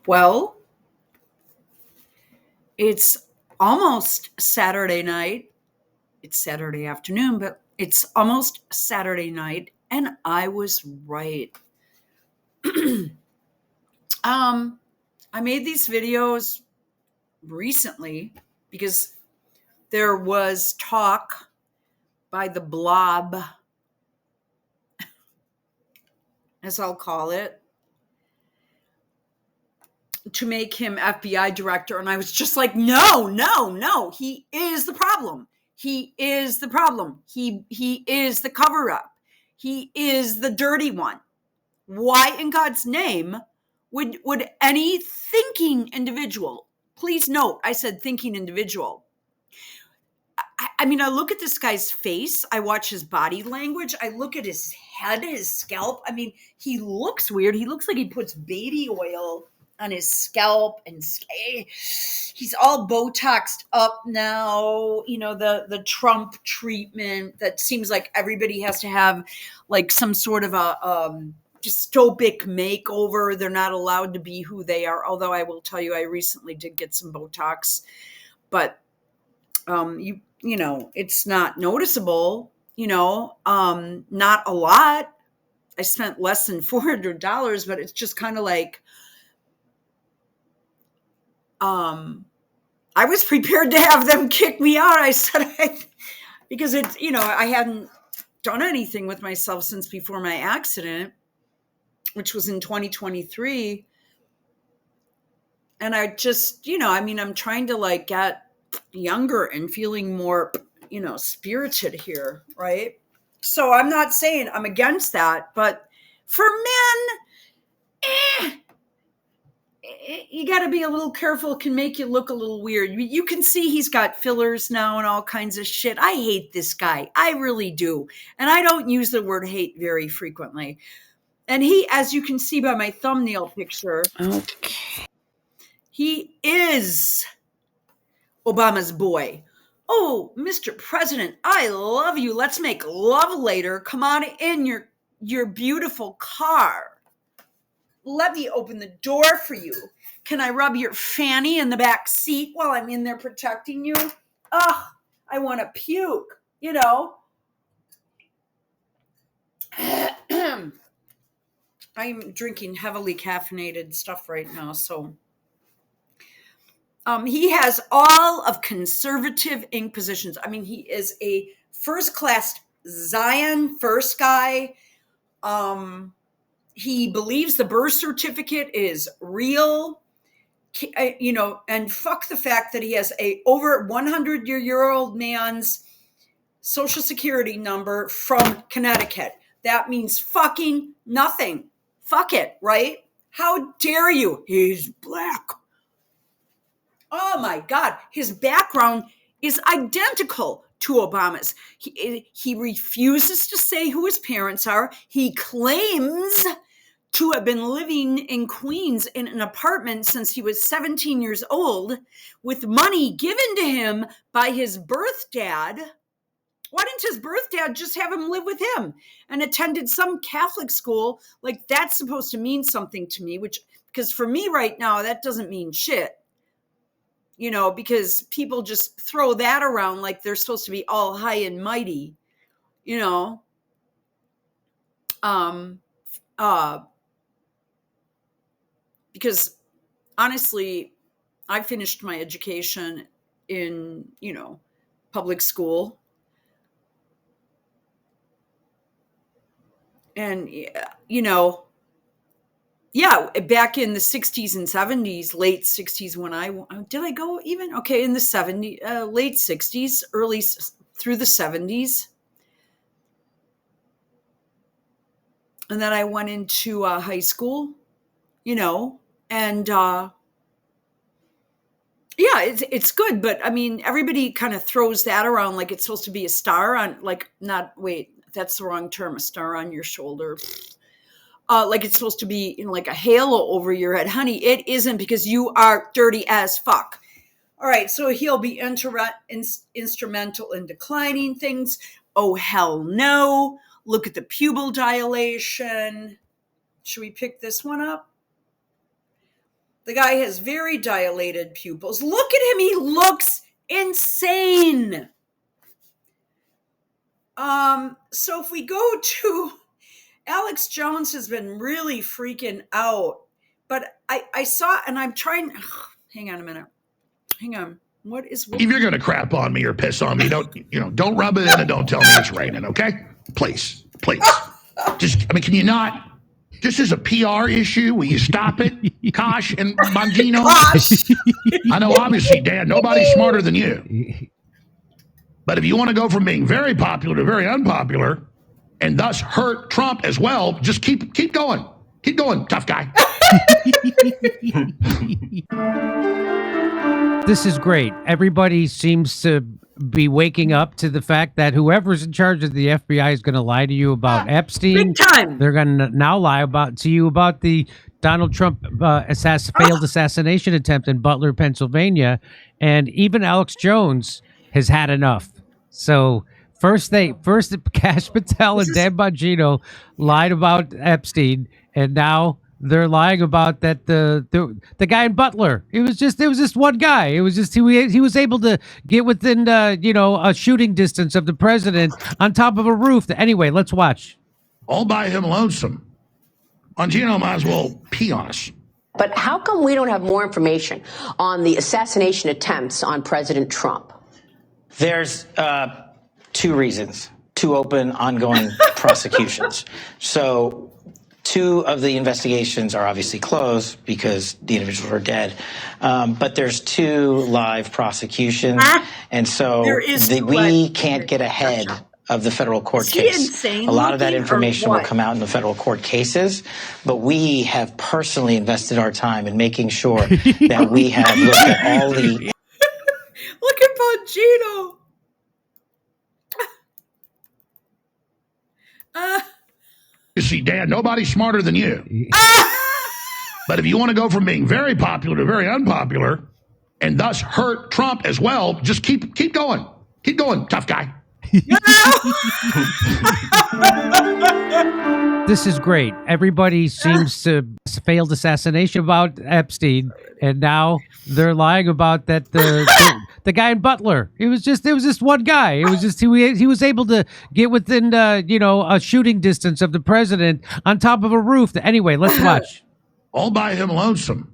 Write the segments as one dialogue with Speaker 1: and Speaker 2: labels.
Speaker 1: Well, it's almost Saturday night. It's Saturday afternoon, but it's almost Saturday night, and I was right. um, I made these videos recently because there was talk by the blob, as I'll call it, to make him FBI director. And I was just like, no, no, no. He is the problem. He is the problem. He is the cover up. He is the dirty one. Why in God's name would any thinking individual, please note, I said thinking individual. I mean, I look at this guy's face. I watch his body language. I look at his head, his scalp. I mean, he looks weird. He looks like he puts baby oil on his scalp, and he's all Botoxed up now. You know, the Trump treatment that seems like everybody has to have like some sort of a dystopic makeover. They're not allowed to be who they are. Although I will tell you, I recently did get some Botox, but you know, it's not noticeable, not a lot. I spent less than $400, but it's just kind of like, I was prepared to have them kick me out. I said, because it's, I hadn't done anything with myself since before my accident, which was in 2023. And I just, I'm trying to like get younger and feeling more, spirited here, right? So I'm not saying I'm against that, but for men, you got to be a little careful. It can make you look a little weird. You can see he's got fillers now and all kinds of shit. I hate this guy. I really do. And I don't use the word hate very frequently. And he, as you can see by my thumbnail picture, okay, he is Obama's boy. Oh, Mr. President, I love you. Let's make love later. Come on in your beautiful car. Let me open the door for you. Can I rub your fanny in the back seat while I'm in there protecting you? Ugh, I want to puke, I'm drinking heavily caffeinated stuff right now, so he has all of conservative ink positions. I mean, he is a first-class Zion first guy. He believes the birth certificate is real, and fuck the fact that he has a over 100-year-old man's social security number from Connecticut. That means fucking nothing. Fuck it, right? How dare you? He's black. Oh my God, his background is identical to Obama's. He refuses to say who his parents are. He claims to have been living in Queens in an apartment since he was 17 years old with money given to him by his birth dad. Why didn't his birth dad just have him live with him and attended some Catholic school? Like, that's supposed to mean something to me, because for me right now, that doesn't mean shit. Because people just throw that around like they're supposed to be all high and mighty, because honestly, I finished my education in, public school. And, back in the 60s and 70s, late 60s when did I go even? Okay, in the 70s, late 60s, early through the 70s. And then I went into high school, and it's good. But I mean, everybody kind of throws that around like it's supposed to be a star on, like, that's the wrong term, a star on your shoulder. Like it's supposed to be like a halo over your head. Honey, it isn't, because you are dirty as fuck. All right, so he'll be instrumental in declining things. Oh, hell no. Look at the pupil dilation. Should we pick this one up? The guy has very dilated pupils. Look at him. He looks insane. So if we go to Alex Jones has been really freaking out, but I saw, and I'm trying, hang on a minute. Hang on. If
Speaker 2: you're going to crap on me or piss on me, don't rub it in and don't tell me it's raining, okay? Please. Can you not? This is a PR issue. Will you stop it, Kosh and Bongino? I know, obviously, Dan, nobody's smarter than you. But if you want to go from being very popular to very unpopular, and thus hurt Trump as well, just keep going. Keep going, tough guy.
Speaker 3: This is great. Everybody seems to be waking up to the fact that whoever's in charge of the FBI is going to lie to you about Epstein.
Speaker 1: Big time.
Speaker 3: They're going to now lie to you about the Donald Trump failed assassination attempt in Butler, Pennsylvania. And even Alex Jones has had enough. So first Kash Patel and Dan Bongino lied about Epstein, and now they're lying about that the guy in Butler. It was just one guy. It was just he was able to get within a shooting distance of the president on top of a roof. Anyway, let's watch.
Speaker 2: All by him lonesome. Bongino might as well pee on us.
Speaker 4: But how come we don't have more information on the assassination attempts on President Trump?
Speaker 5: There's two reasons. Two open, ongoing prosecutions. So 2 of the investigations are obviously closed because the individuals are dead. But there's 2 live prosecutions. And so we can't get ahead of the federal court case. A lot of that information will come out in the federal court cases, but we have personally invested our time in making sure that we have looked at all the...
Speaker 1: Look at Bongino.
Speaker 2: You see, Dan, nobody's smarter than you. But if you want to go from being very popular to very unpopular, and thus hurt Trump as well, just keep going. Keep going, tough guy.
Speaker 3: This is great. Everybody seems to failed assassination about Epstein, and now they're lying about that the guy in Butler. It was just one guy. It was just he was able to get within a shooting distance of the president on top of a roof. Anyway, let's watch.
Speaker 2: All by him lonesome.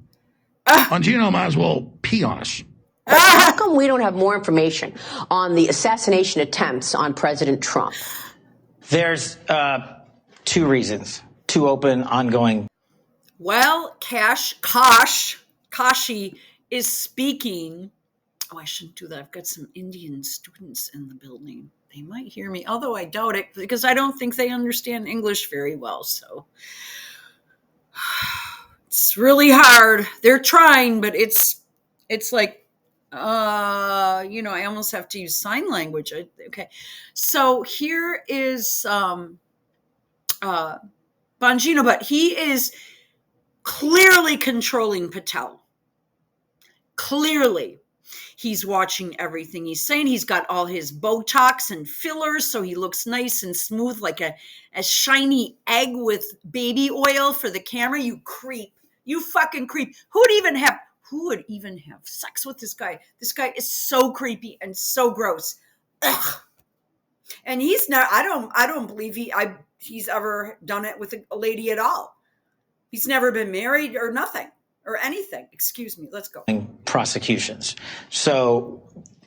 Speaker 2: Bongino might as well pee on us.
Speaker 4: How come we don't have more information on the assassination attempts on President Trump?
Speaker 5: There's 2 reasons. 2 open, ongoing.
Speaker 1: Well, Kashi is speaking. Oh, I shouldn't do that. I've got some Indian students in the building. They might hear me, although I doubt it because I don't think they understand English very well. So it's really hard. They're trying, but it's like, I almost have to use sign language. Okay. So here is Bongino, but he is clearly controlling Patel. Clearly. He's watching everything he's saying. He's got all his Botox and fillers, so he looks nice and smooth, like a shiny egg with baby oil for the camera. You creep. You fucking creep. Who would even have sex with this guy? This guy is so creepy and so gross. Ugh. And he's not, I don't believe he's ever done it with a lady at all. He's never been married or nothing or anything. Excuse me. Let's go.
Speaker 5: Prosecutions. So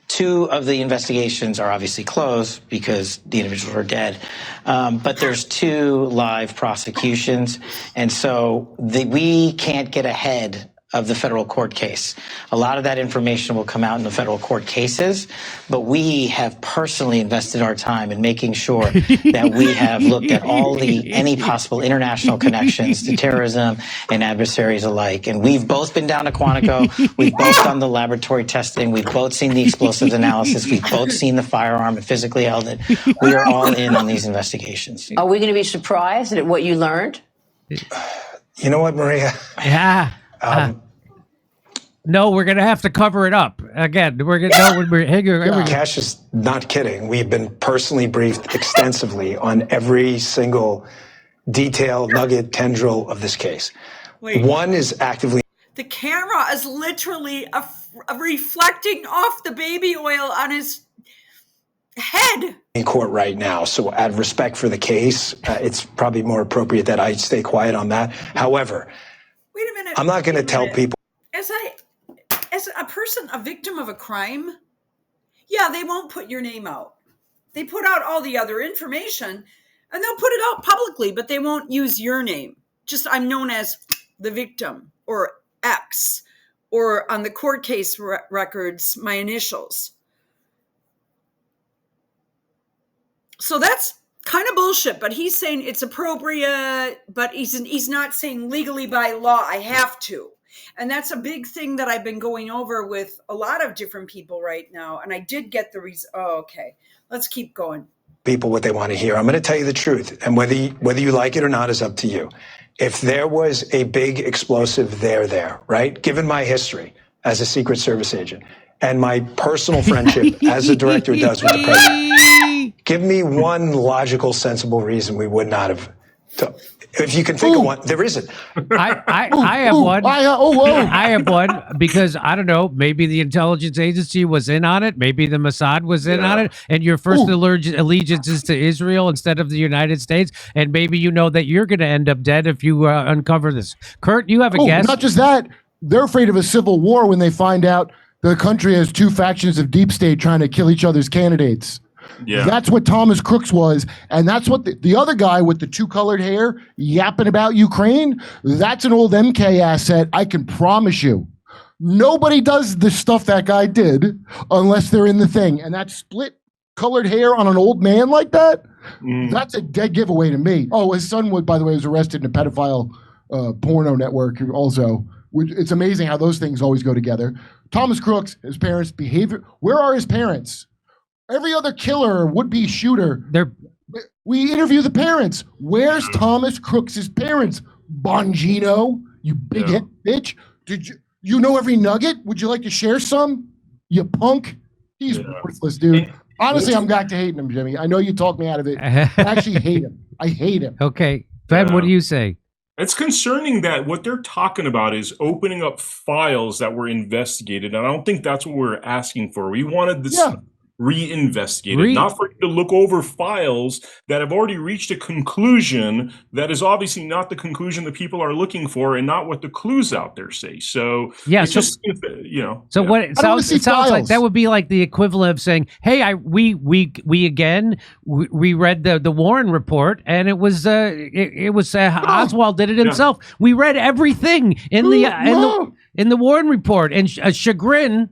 Speaker 5: 2 of the investigations are obviously closed because the individuals are dead. But there's 2 live prosecutions. And so we can't get ahead of the federal court case. A lot of that information will come out in the federal court cases, but we have personally invested our time in making sure that we have looked at any possible international connections to terrorism and adversaries alike. And we've both been down to Quantico. We've both done the laboratory testing. We've both seen the explosives analysis. We've both seen the firearm and physically held it. We are all in on these investigations.
Speaker 4: Are we going to be surprised at what you learned?
Speaker 6: You know what, Maria?
Speaker 3: Yeah. No, we're going to have to cover it up. Again,
Speaker 6: Kash is not kidding. We've been personally briefed extensively on every single detail, nugget, tendril of this case.
Speaker 1: Wait.
Speaker 6: One is actively...
Speaker 1: The camera is literally reflecting off the baby oil on his head.
Speaker 6: In court right now. So out of respect for the case, it's probably more appropriate that I stay quiet on that. However,
Speaker 1: wait a minute.
Speaker 6: I'm not going to tell people.
Speaker 1: As a person, a victim of a crime, yeah, they won't put your name out. They put out all the other information and they'll put it out publicly, but they won't use your name. Just I'm known as the victim or X, or on the court case records, my initials. So that's kind of bullshit, but he's saying it's appropriate, but he's not saying legally by law I have to. And that's a big thing that I've been going over with a lot of different people right now. And I did get the reason. Oh, okay. Let's keep going.
Speaker 6: People what they want to hear. I'm going to tell you the truth. And whether you like it or not is up to you. If there was a big explosive there, right? Given my history as a Secret Service agent and my personal friendship as a director does with the president, give me one logical, sensible reason we would not have. If you can think of one, there isn't.
Speaker 3: I have one. I have one because I don't know. Maybe the intelligence agency was in on it. Maybe the Mossad was in on it. And your first allegiance is to Israel instead of the United States. And maybe you know that you're going to end up dead if you uncover this. Kurt, you have a guess?
Speaker 7: Not just that. They're afraid of a civil war when they find out the country has two factions of deep state trying to kill each other's candidates. Yeah. That's what Thomas Crooks was. And that's what the other guy with the two colored hair yapping about Ukraine, that's an old MK asset. I can promise you. Nobody does the stuff that guy did unless they're in the thing. And that split colored hair on an old man like that, that's a dead giveaway to me. Oh, his son, by the way, was arrested in a pedophile porno network also. It's amazing how those things always go together. Thomas Crooks, his parents' behavior. Where are his parents? Every other killer or would-be shooter, we interview the parents. Where's Thomas Crooks' parents? Bongino, you big head bitch. Did you know every nugget? Would you like to share some? You punk. He's worthless, dude. Honestly, I'm back to hating him, Jimmy. I know you talked me out of it. I actually hate him. I hate him.
Speaker 3: Okay. Ben, what do you say?
Speaker 8: It's concerning that what they're talking about is opening up files that were investigated. And I don't think that's what we're asking for. We wanted this reinvestigated, not for you to look over files that have already reached a conclusion that is obviously not the conclusion that people are looking for and not what the clues out there say. So
Speaker 3: yeah,
Speaker 8: so
Speaker 3: what it sounds like that would be like the equivalent of saying, hey, we read the Warren report and it was Oswald did it himself. We read everything in the Warren report, and Chagrin,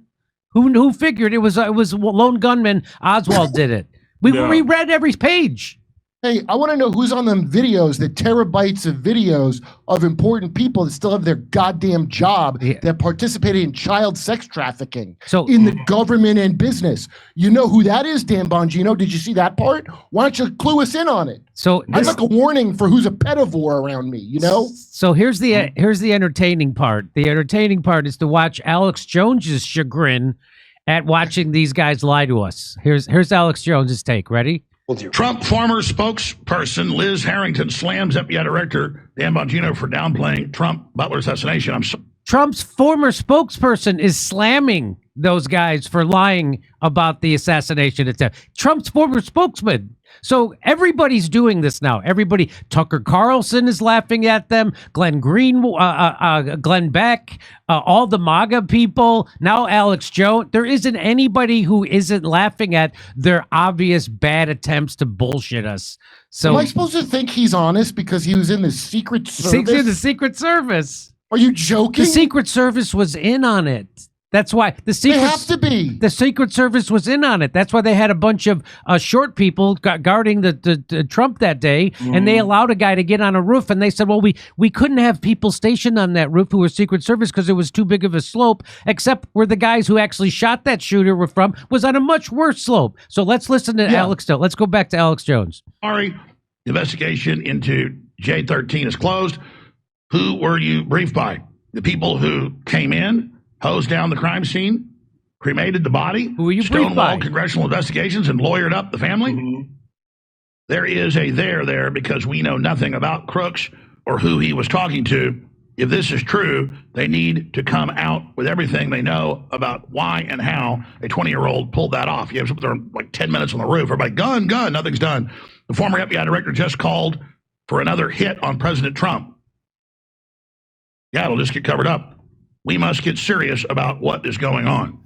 Speaker 3: who figured it was lone gunman Oswald did it. We read every page.
Speaker 7: Hey, I want to know who's on them videos, the terabytes of videos of important people that still have their goddamn job that participated in child sex trafficking in the government and business. You know who that is, Dan Bongino? Did you see that part? Why don't you clue us in on it?
Speaker 3: So
Speaker 7: I'd like a warning for who's a pedivore around me, you know?
Speaker 3: So here's the entertaining part. The entertaining part is to watch Alex Jones's chagrin at watching these guys lie to us. Here's Alex Jones's take. Ready?
Speaker 2: Trump former spokesperson Liz Harrington slams FBI Director Dan Bongino for downplaying Trump Butler assassination.
Speaker 3: Trump's former spokesperson is slamming those guys for lying about the assassination attempt. Trump's former spokesman. So everybody's doing this now. Everybody, Tucker Carlson is laughing at them. Glenn Beck, all the MAGA people. Now Alex Jones. There isn't anybody who isn't laughing at their obvious bad attempts to bullshit us. So
Speaker 7: am I supposed to think he's honest because he was in the Secret Service?
Speaker 3: In the Secret Service.
Speaker 7: Are you joking?
Speaker 3: The Secret Service was in on it. That's why the Secret Service was in on it. That's why they had a bunch of short people guarding the Trump that day, and they allowed a guy to get on a roof. And they said, well, we couldn't have people stationed on that roof who were Secret Service because it was too big of a slope, except where the guys who actually shot that shooter were from was on a much worse slope. So let's listen to Alex. Let's go back to Alex Jones.
Speaker 2: Sorry, the investigation into J13 is closed. Who were you briefed by? The people who came in, hosed down the crime scene, cremated the body,
Speaker 3: who were you briefed by?
Speaker 2: Stonewalled congressional investigations, and lawyered up the family? There is a there because we know nothing about Crooks or who he was talking to if this is true, they need to come out with everything they know about why and how a 20-year-old pulled that off. You have there like 10 minutes on the roof. Everybody, gun, nothing's done. The former FBI director just called for another hit on President Trump. Yeah, it'll just get covered up. We must get serious about what is going on.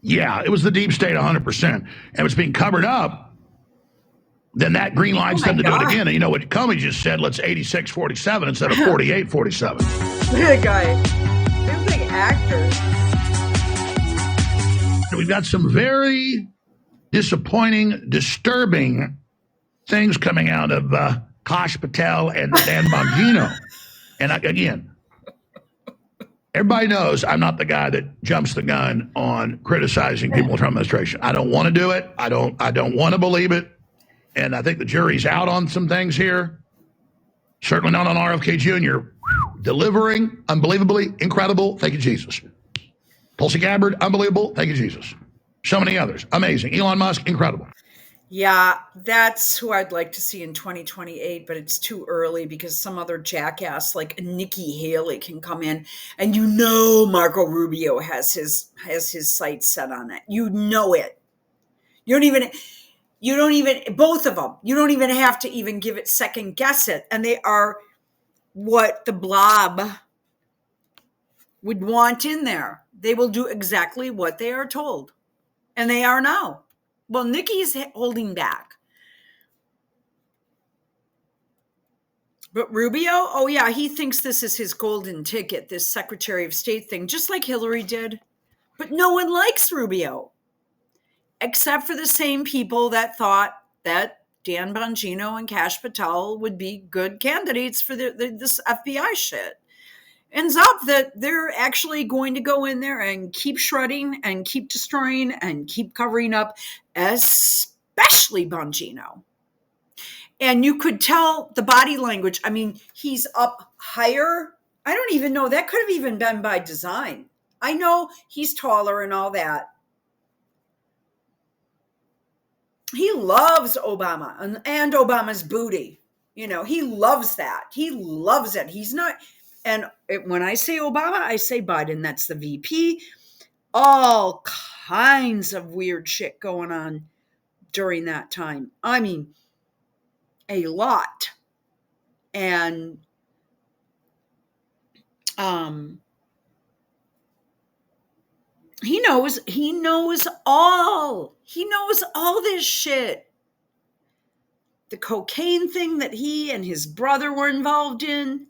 Speaker 2: Yeah, it was the deep state 100%. And if it's being covered up, then that green lights them to do it again. And you know what Comey just said? Let's 86-47 instead of 48-47.
Speaker 1: Look at that guy. They're big actors.
Speaker 2: We've got some very disappointing, disturbing things coming out of Kash Patel and Dan Bongino. And again, everybody knows I'm not the guy that jumps the gun on criticizing people in the Trump administration. I don't want to do it. I don't want to believe it. And I think the jury's out on some things here. Certainly not on RFK Jr. Delivering, unbelievably incredible. Thank you, Jesus. Tulsi Gabbard, unbelievable. Thank you, Jesus. So many others. Amazing. Elon Musk, incredible.
Speaker 1: Yeah, that's who I'd like to see in 2028, but it's too early because some other jackass like Nikki Haley can come in, and you know Marco Rubio has his sights set on it. You know it. You don't even both of them. You don't even have to even give it second guess it, and they are what the blob would want in there. They will do exactly what they are told, and they are now. Well, Nikki's holding back. But Rubio, oh yeah, he thinks this is his golden ticket, this Secretary of State thing, just like Hillary did. But no one likes Rubio, except for the same people that thought that Dan Bongino and Kash Patel would be good candidates for this FBI shit. Ends up that they're actually going to go in there and keep shredding and keep destroying and keep covering up, especially Bongino. And you could tell the body language. I mean, he's up higher. I don't even know. That could have even been by design. I know he's taller and all that. He loves Obama and Obama's booty. You know, he loves that. He loves it. He's not... And when I say Obama, I say Biden. That's the VP. All kinds of weird shit going on during that time. I mean, a lot. And he knows all this shit. The cocaine thing that he and his brother were involved in.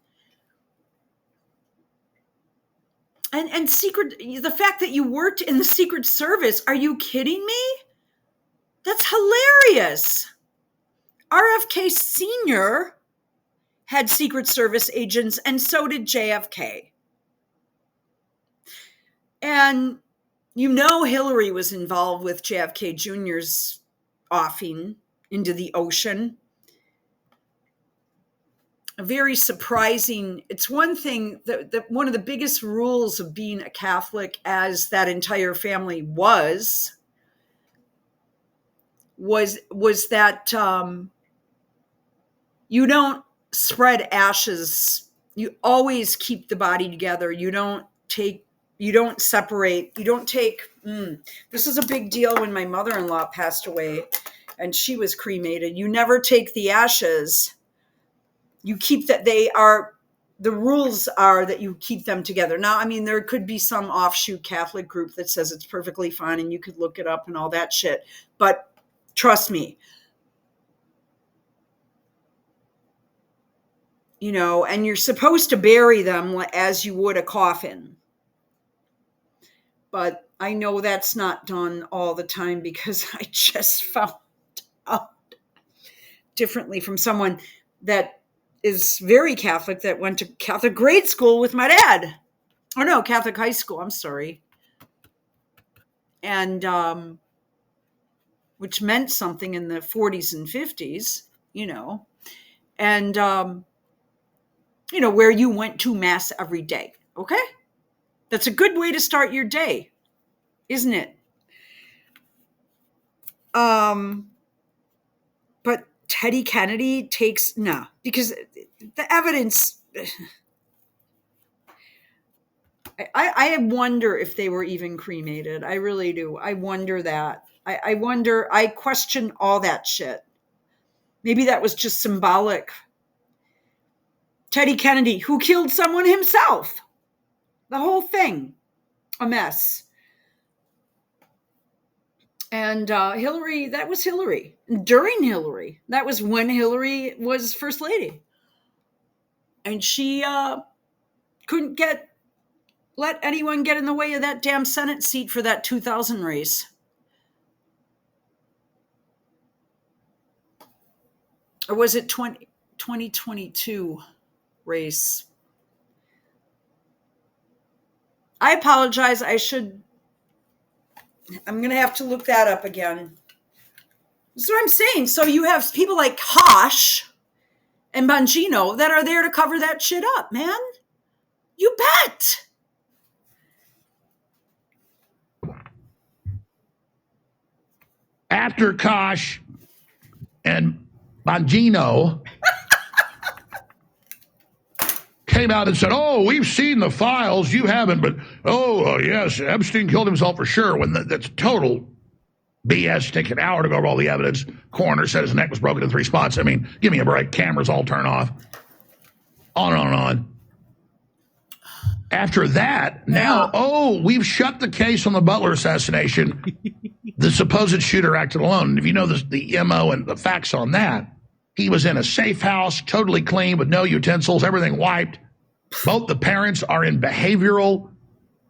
Speaker 1: And the fact that you worked in the Secret Service, are you kidding me? That's hilarious. RFK Sr. had Secret Service agents, and so did JFK. And you know Hillary was involved with JFK Jr.'s offing into the ocean. Very surprising. It's one thing that one of the biggest rules of being a Catholic, as that entire family was that you don't spread ashes. You always keep the body together. You don't separate. You don't take. This is a big deal when my mother-in-law passed away, and she was cremated. You never take the ashes. You keep that. The rules are that you keep them together. Now, I mean, there could be some offshoot Catholic group that says it's perfectly fine and you could look it up and all that shit. But trust me, you know, and you're supposed to bury them as you would a coffin. But I know that's not done all the time because I just found out differently from someone that is very Catholic that went to Catholic grade school with my dad. Oh no, Catholic high school. I'm sorry. And which meant something in the 40s and 50s, you know. And you know, where you went to mass every day. Okay? That's a good way to start your day, isn't it? But Teddy Kennedy takes because the evidence, I wonder if they were even cremated. I really do. I wonder that. I wonder, I question all that shit. Maybe that was just symbolic. Teddy Kennedy, who killed someone himself. The whole thing, a mess. And Hillary, that was Hillary. During Hillary, that was when Hillary was first lady. And she couldn't let anyone get in the way of that damn Senate seat for that 2000 race. Or was it 2022 race? I apologize. I'm going to have to look that up again. That's what I'm saying. So you have people like Hosh and Bongino that are there to cover that shit up, man. You bet.
Speaker 2: After Kosh and Bongino came out and said, oh, we've seen the files, you haven't, but yes, Epstein killed himself for sure, when that's total BS. Take an hour to go over all the evidence. Coroner said his neck was broken in 3 spots. I mean, give me a break. Cameras all turn off. On and on and on. After that, now, we've shut the case on the Butler assassination. The supposed shooter acted alone. And if you know the MO and the facts on that, he was in a safe house, totally clean, with no utensils, everything wiped. Both the parents are in behavioral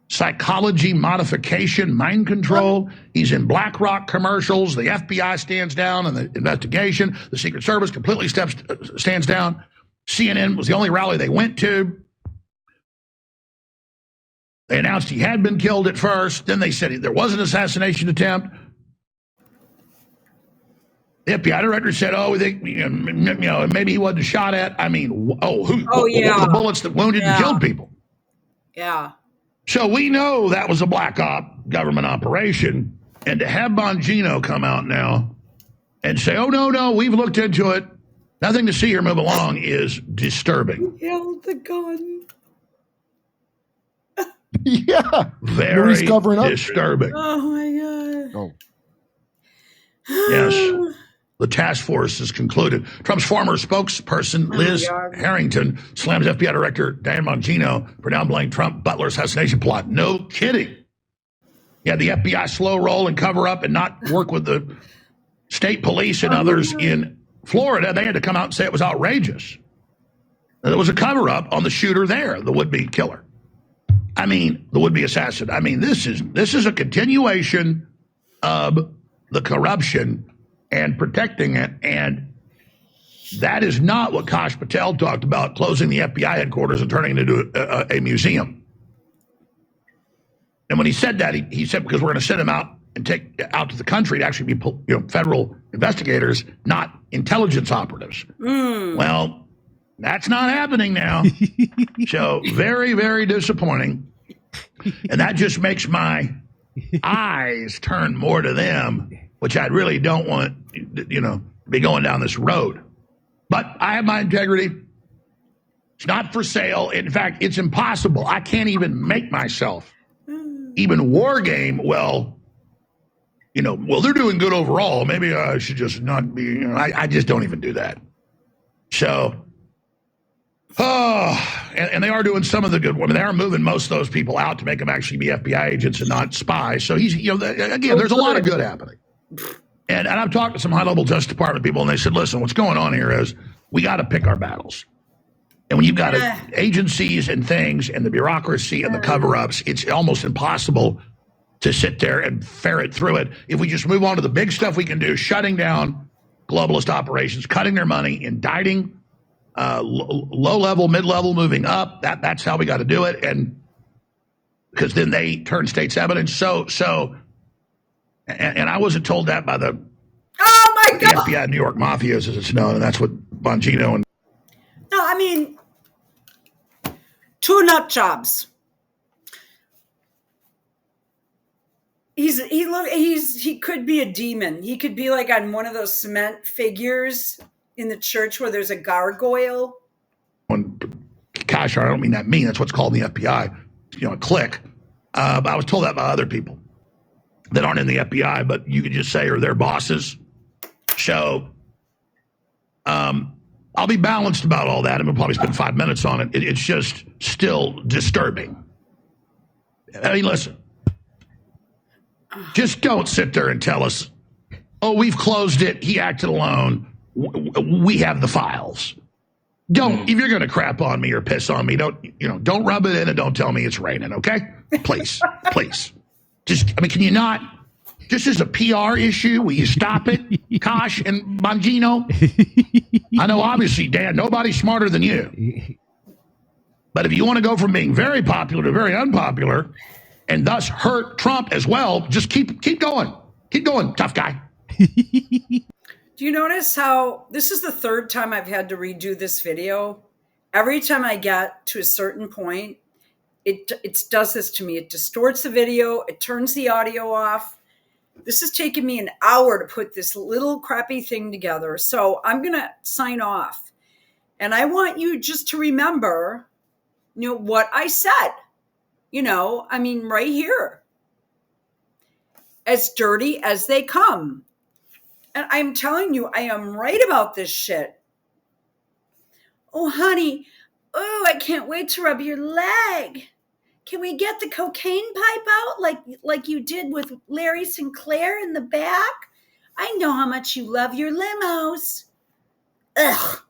Speaker 2: psychology modification, mind control. He's in BlackRock commercials. The FBI stands down in the investigation. The Secret Service completely stands down. CNN was the only rally they went to. They announced he had been killed at first. Then they said there was an assassination attempt. The FBI director said, we think, maybe he wasn't shot at. I mean, the bullets that wounded and killed people.
Speaker 1: Yeah.
Speaker 2: So we know that was a black op government operation. And to have Bongino come out now and say, oh, no, we've looked into it, nothing to see here, move along, is disturbing.
Speaker 1: He held the gun.
Speaker 7: Yeah.
Speaker 2: Very disturbing.
Speaker 1: Oh, my God.
Speaker 7: Oh.
Speaker 2: Yes. The task force is concluded. Trump's former spokesperson, Liz Harrington, slams FBI Director Dan Bongino for downplaying Trump Butler assassination plot. No kidding. Yeah, the FBI slow roll and cover up and not work with the state police and others in Florida. They had to come out and say it was outrageous. There was a cover up on the shooter there, the would-be killer. I mean, the would-be assassin. I mean, this is a continuation of the corruption and protecting it, and that is not what Kash Patel talked about, closing the FBI headquarters and turning it into a museum. And when he said that, he said, because we're going to send him out and take out to the country to actually be federal investigators, not intelligence operatives. Well, that's not happening now. So very, very disappointing. And that just makes my eyes turn more to them, which I really don't want, to be going down this road. But I have my integrity. It's not for sale. In fact, it's impossible. I can't even make myself even war game. Well, they're doing good overall. Maybe I should just not be, I just don't even do that. So, and they are doing some of the good. I mean, they are moving most of those people out to make them actually be FBI agents and not spies. So he's, again, there's a lot of good happening. And I've talked to some high-level Justice Department people, and they said, listen, what's going on here is we got to pick our battles. And when you've got agencies and things and the bureaucracy and the cover-ups, it's almost impossible to sit there and ferret through it. If we just move on to the big stuff we can do, shutting down globalist operations, cutting their money, indicting low-level, mid-level, moving up, that's how we got to do it. And because then they turn state's evidence. So, and I wasn't told that by the FBI New York mafias, as it's known, and that's what Bongino and.
Speaker 1: No, I mean, 2 nut jobs. He could be a demon. He could be like on one of those cement figures in the church where there's a gargoyle.
Speaker 2: Gosh, I don't mean that mean. That's what's called in the FBI. a click. But I was told that by other people that aren't in the FBI, but you could just say are their bosses. So I'll be balanced about all that, and we'll probably spend 5 minutes on it. It's just still disturbing. I mean, listen, just don't sit there and tell us, oh, we've closed it. He acted alone. We have the files. Don't, if you're going to crap on me or piss on me, don't rub it in and don't tell me it's raining, okay? Please, please. Can you not, just as a PR issue, will you stop it, Kosh and Bongino? I know, obviously, Dan, nobody's smarter than you. But if you want to go from being very popular to very unpopular and thus hurt Trump as well, just keep going. Keep going, tough guy.
Speaker 1: Do you notice how this is the third time I've had to redo this video? Every time I get to a certain point, it does this to me. It distorts the video. It turns the audio off. This has taken me an hour to put this little crappy thing together. So I'm going to sign off. And I want you just to remember, what I said, right here. As dirty as they come. And I'm telling you, I am right about this shit. Oh, honey. Oh, I can't wait to rub your leg. Can we get the cocaine pipe out like you did with Larry Sinclair in the back? I know how much you love your limos. Ugh.